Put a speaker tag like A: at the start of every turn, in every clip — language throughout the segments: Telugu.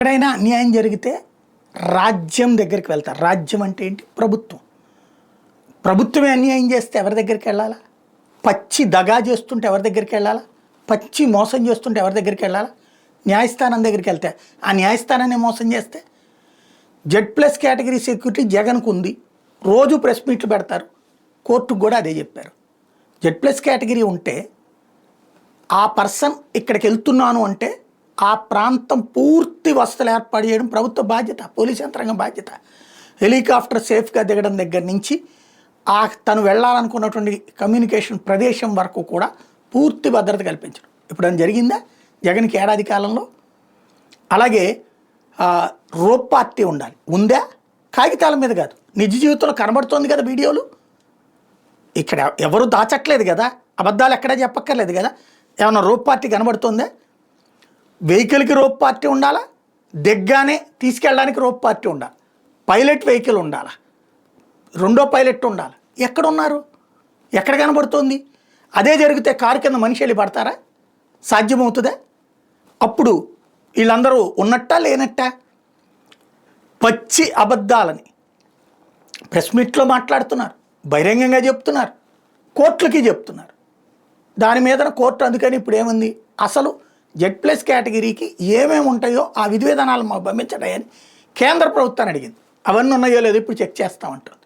A: ఎక్కడైనా అన్యాయం జరిగితే రాజ్యం దగ్గరికి వెళ్తారు. రాజ్యం అంటే ఏంటి? ప్రభుత్వం. ప్రభుత్వమే అన్యాయం చేస్తే ఎవరి దగ్గరికి వెళ్ళాలా? పచ్చి దగా చేస్తుంటే ఎవరి దగ్గరికి వెళ్ళాలా? పచ్చి మోసం చేస్తుంటే ఎవరి దగ్గరికి వెళ్ళాలా? న్యాయస్థానం దగ్గరికి వెళ్తే ఆ న్యాయస్థానాన్ని మోసం చేస్తే Z+ కేటగిరీ సెక్యూరిటీ జగన్కు ఉంది. రోజు ప్రెస్ మీట్లు పెడతారు. కోర్టుకు కూడా అదే చెప్పారు. Z+ కేటగిరీ ఉంటే ఆ పర్సన్ ఇక్కడికి వెళ్తున్నాను అంటే ఆ ప్రాంతం పూర్తి వసతులు ఏర్పాటు చేయడం ప్రభుత్వ బాధ్యత, పోలీస్ యంత్రాంగం బాధ్యత. హెలికాప్టర్ సేఫ్గా దిగడం దగ్గర నుంచి తను వెళ్ళాలనుకున్నటువంటి కమ్యూనికేషన్ ప్రదేశం వరకు కూడా పూర్తి భద్రత కల్పించడం. ఇప్పుడు అది జరిగిందా జగన్కి ఏడాది కాలంలో? అలాగే రోప్ పార్టీ ఉండాలి. ఉందా? కాగితాల మీద కాదు, నిజ జీవితంలో కనబడుతోంది కదా వీడియోలు. ఇక్కడ ఎవరు దాచట్లేదు కదా, అబద్ధాలు ఎక్కడా చెప్పక్కర్లేదు కదా. ఏమన్నా రోప్ పార్టీ కనబడుతుందా? వెహికల్కి రోప్ పార్టీ ఉండాలా, దిగ్గానే తీసుకెళ్ళడానికి రోప్ పార్టీ ఉండాలి, పైలట్ వెహికల్ ఉండాలా, రెండో పైలట్ ఉండాలి. ఎక్కడున్నారు? ఎక్కడ కనబడుతుంది? అదే జరిగితే కారు కింద మనిషి వెళ్ళి పడతారా? సాధ్యమవుతుందా? అప్పుడు వీళ్ళందరూ ఉన్నట్టా లేనట్టా? పచ్చి అబద్ధాలని ప్రెస్ మీట్లో మాట్లాడుతున్నారు, బహిరంగంగా చెప్తున్నారు, కోర్టులకి చెప్తున్నారు. దాని మీద కోర్టు అందుకని ఇప్పుడు ఏముంది, అసలు Z+ కేటగిరీకి ఏమేమి ఉంటాయో ఆ విధి విధానాలు మాకు పంపించడాయని కేంద్ర ప్రభుత్వాన్ని అడిగింది. అవన్నీ ఉన్నాయో లేదో ఇప్పుడు చెక్ చేస్తామంటుంది.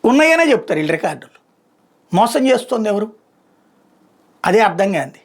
A: ఉన్నాయనే చెప్తారు వీళ్ళు రికార్డులు. మోసం చేస్తుంది ఎవరు? అదే అర్థం కాంది.